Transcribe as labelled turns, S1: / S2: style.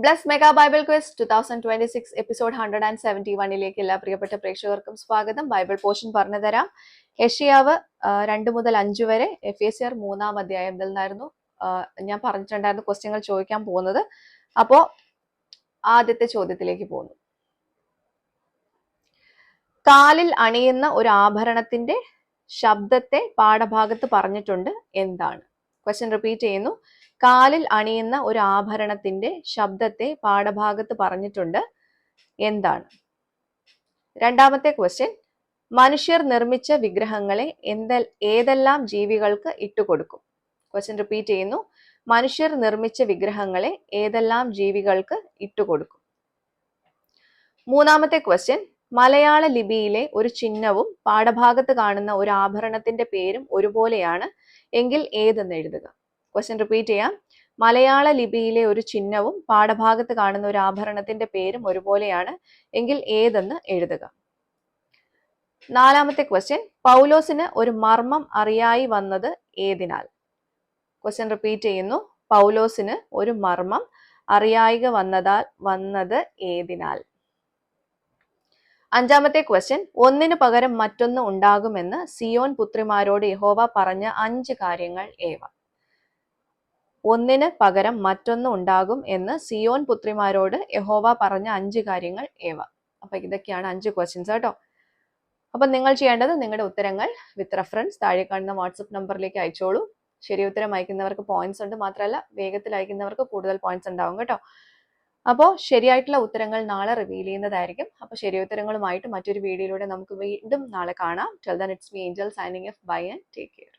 S1: Bless mega Bible quiz 2026 episode 171ലേക്ക് എല്ലാ പ്രിയപ്പെട്ട പ്രേക്ഷകർക്കും സ്വാഗതം. ബൈബിൾ പോർഷൻ പറഞ്ഞു തരാം. യെശയ്യാവ് 2 മുതൽ 5 വരെ, എഫേസ്യർ 3-ാം അധ്യായം നിന്നായിരുന്നു ഞാൻ പറഞ്ഞിട്ടുണ്ടായിരുന്നു ക്വസ്റ്റ്യങ്ങൾ ചോദിക്കാൻ പോകുന്നത്. അപ്പോ ആദ്യത്തെ ചോദ്യത്തിലേക്ക് പോകുന്നു. കാലിൽ അണിയുന്ന ഒരു ആഭരണത്തിന്റെ ശബ്ദത്തെ പാഠഭാഗത്ത് പറഞ്ഞിട്ടുണ്ട്, എന്താണ്? ക്വസ്റ്റ്യൻ റിപ്പീറ്റ് ചെയ്യുന്നു. കാലിൽ അണിയുന്ന ഒരു ആഭരണത്തിന്റെ ശബ്ദത്തെ പാഠഭാഗത്ത് പറഞ്ഞിട്ടുണ്ട്, എന്താണ്? രണ്ടാമത്തെ ക്വസ്റ്റ്യൻ, മനുഷ്യർ നിർമ്മിച്ച വിഗ്രഹങ്ങളെ ഏതെല്ലാം ജീവികൾക്ക് ഇട്ടുകൊടുക്കും? ക്വസ്റ്റ്യൻ റിപ്പീറ്റ് ചെയ്യുന്നു. മനുഷ്യർ നിർമ്മിച്ച വിഗ്രഹങ്ങളെ ഏതെല്ലാം ജീവികൾക്ക് ഇട്ടുകൊടുക്കും? മൂന്നാമത്തെ ക്വസ്റ്റ്യൻ, മലയാള ലിപിയിലെ ഒരു ചിഹ്നവും പാഠഭാഗത്ത് കാണുന്ന ഒരു ആഭരണത്തിന്റെ പേരും ഒരുപോലെയാണ്, എങ്കിൽ ഏതെന്ന് എഴുതുക. ക്വസ്റ്റ്യൻ റിപ്പീറ്റ് ചെയ്യാം. മലയാള ലിപിയിലെ ഒരു ചിഹ്നവും പാഠഭാഗത്ത് കാണുന്ന ഒരു ആഭരണത്തിന്റെ പേരും ഒരുപോലെയാണ്, എങ്കിൽ ഏതെന്ന് എഴുതുക. നാലാമത്തെ ക്വസ്റ്റ്യൻ, പൗലോസിന് ഒരു മർമ്മം അറിയായി വന്നത് ഏതിനാൽ? ക്വസ്റ്റ്യൻ റിപ്പീറ്റ് ചെയ്യുന്നു. പൗലോസിന് ഒരു മർമ്മം അറിയായിക വന്നത് ഏതിനാൽ? അഞ്ചാമത്തെ ക്വസ്റ്റ്യൻ, ഒന്നിനു പകരം മറ്റൊന്ന് ഉണ്ടാകുമെന്ന് സിയോൻ പുത്രിമാരോട് യഹോവ പറഞ്ഞ 5 കാര്യങ്ങൾ ഏവ? ഒന്നിന് പകരം മറ്റൊന്ന് ഉണ്ടാകും എന്ന് സിയോൻ പുത്രിമാരോട് യഹോവ പറഞ്ഞ 5 കാര്യങ്ങൾ ഏവ? അപ്പൊ ഇതൊക്കെയാണ് 5 ക്വസ്റ്റ്യൻസ് കേട്ടോ. അപ്പൊ നിങ്ങൾ ചെയ്യേണ്ടത് നിങ്ങളുടെ ഉത്തരങ്ങൾ വിത്ത് റെഫറൻസ് താഴെ കാണുന്ന വാട്സപ്പ് നമ്പറിലേക്ക് അയച്ചോളൂ. ശരി ഉത്തരം അയക്കുന്നവർക്ക് പോയിന്റ്സ് ഉണ്ട്, മാത്രമല്ല വേഗത്തിൽ അയക്കുന്നവർക്ക് കൂടുതൽ പോയിന്റ്സ് ഉണ്ടാവും കേട്ടോ. അപ്പോൾ ശരിയായിട്ടുള്ള ഉത്തരങ്ങൾ നാളെ റിവീൽ ചെയ്യുന്നതായിരിക്കും. അപ്പോൾ ശരി ഉത്തരങ്ങളുമായിട്ട് മറ്റൊരു വീഡിയോയിലൂടെ നമുക്ക് വീണ്ടും നാളെ കാണാം. Till then it's me Angel signing off. Bye and take care.